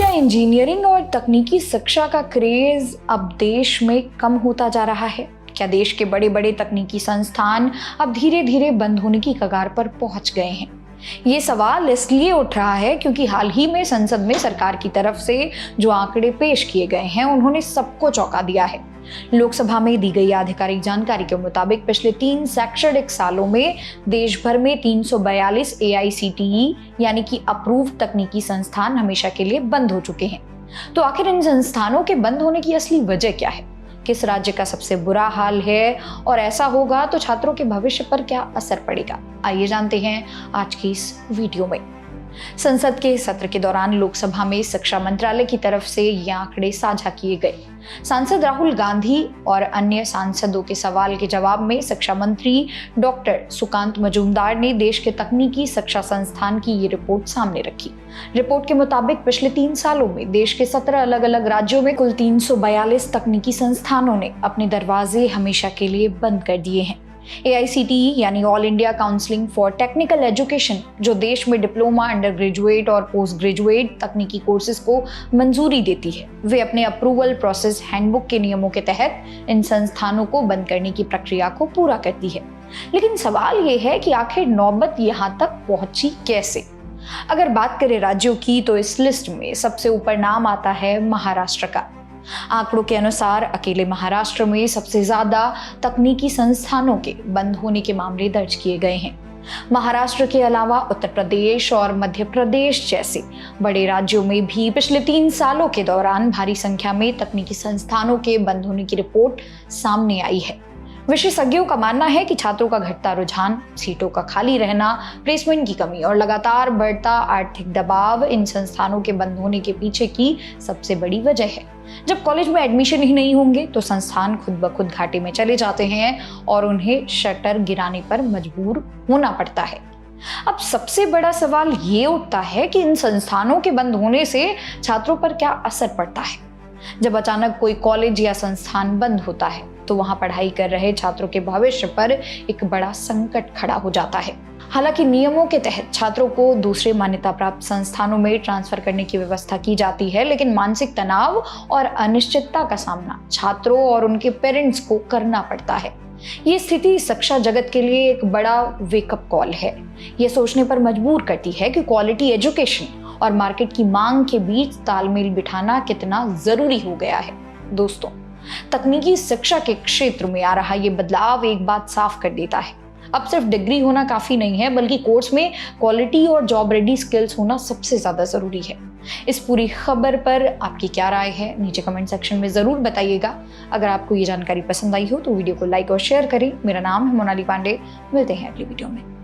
क्या इंजीनियरिंग और तकनीकी शिक्षा का क्रेज अब देश में कम होता जा रहा है? क्या देश के बड़े बड़े तकनीकी संस्थान अब धीरे धीरे बंद होने की कगार पर पहुंच गए हैं? ये सवाल इसलिए उठ रहा है क्योंकि हाल ही में संसद में सरकार की तरफ से जो आंकड़े पेश किए गए हैं उन्होंने सबको चौंका दिया है। लोकसभा में दी गई आधिकारिक जानकारी के मुताबिक पिछले 3 शैक्षणिक सालों में देश भर में 342 AICTE यानी कि अप्रूव्ड तकनीकी संस्थान हमेशा के लिए बंद हो चुके हैं। तो आखिर इन संस्थानों के बंद होने की असली वजह क्या है? किस राज्य का सबसे बुरा हाल है और ऐसा होगा तो छात्रों के भविष्य पर क्या असर पड़ेगा? आइए जानते हैं आज की इस वीडियो में। संसद के सत्र के दौरान लोकसभा में शिक्षा मंत्रालय की तरफ से ये आंकड़े साझा किए गए। सांसद राहुल गांधी और अन्य सांसदों के सवाल के जवाब में शिक्षा मंत्री डॉक्टर सुकांत मजूमदार ने देश के तकनीकी शिक्षा संस्थान की ये रिपोर्ट सामने रखी। रिपोर्ट के मुताबिक पिछले 3 सालों में देश के 17 अलग अलग राज्यों में कुल 342 तकनीकी संस्थानों ने अपने दरवाजे हमेशा के लिए बंद कर दिए हैं। AICTE यानी all India counselling for technical education, जो देश में डिप्लोमा, अंडर ग्रेजुएट और पोस्ट ग्रेजुएट तकनीकी कोर्सेज को मंजूरी देती है, वे अपने अप्रूवल प्रोसेस हैंडबुक के नियमों के तहत इन संस्थानों को बंद करने की प्रक्रिया को पूरा करती है। लेकिन सवाल ये है कि आखिर नौबत यहाँ तक पहुंची कैसे? अगर बात करें राज्यों की तो इस लिस्ट में सबसे ऊपर नाम आता है महाराष्ट्र का। आंकड़ों के अनुसार अकेले महाराष्ट्र में सबसे ज्यादा तकनीकी संस्थानों के बंद होने के मामले दर्ज किए गए हैं। महाराष्ट्र के अलावा उत्तर प्रदेश और मध्य प्रदेश जैसे बड़े राज्यों में भी पिछले 3 सालों के दौरान भारी संख्या में तकनीकी संस्थानों के बंद होने की रिपोर्ट सामने आई है। विशेषज्ञों का मानना है कि छात्रों का घटता रुझान, सीटों का खाली रहना, प्लेसमेंट की कमी और लगातार बढ़ता आर्थिक दबाव इन संस्थानों के बंद होने के पीछे की सबसे बड़ी वजह है। जब कॉलेज में एडमिशन ही नहीं होंगे तो संस्थान खुद ब खुद घाटे में चले जाते हैं और उन्हें शटर गिराने पर मजबूर होना पड़ता है। अब सबसे बड़ा सवाल ये उठता है कि इन संस्थानों के बंद होने से छात्रों पर क्या असर पड़ता है। जब अचानक कोई कॉलेज या संस्थान बंद होता है तो वहां पढ़ाई कर रहे छात्रों के भविष्य पर एक बड़ा संकट खड़ा हो जाता है। हालांकि नियमों के तहत छात्रों को दूसरे मान्यता प्राप्त संस्थानों में ट्रांसफर करने की व्यवस्था की जाती है, लेकिन मानसिक तनाव और अनिश्चितता का सामना छात्रों और उनके पेरेंट्स को करना पड़ता है। ये स्थिति शिक्षा जगत के लिए एक बड़ा वेकअप कॉल है। ये सोचने पर मजबूर करती है कि क्वालिटी एजुकेशन और मार्केट की मांग के बीच तालमेल बिठाना कितना जरूरी हो गया है। दोस्तों, तकनीकी शिक्षा के क्षेत्र में आ रहा ये बदलाव एक बात साफ कर देता है, अब सिर्फ डिग्री होना काफी नहीं है, बल्कि कोर्स में क्वालिटी और जॉब रेडी स्किल्स होना सबसे ज्यादा जरूरी है। इस पूरी खबर पर आपकी क्या राय है, नीचे कमेंट सेक्शन में जरूर बताइएगा। अगर आपको ये जानकारी पसंद आई हो तो वीडियो को लाइक और शेयर करें। मेरा नाम है मोनाली पांडे। मिलते हैं अगली वीडियो में।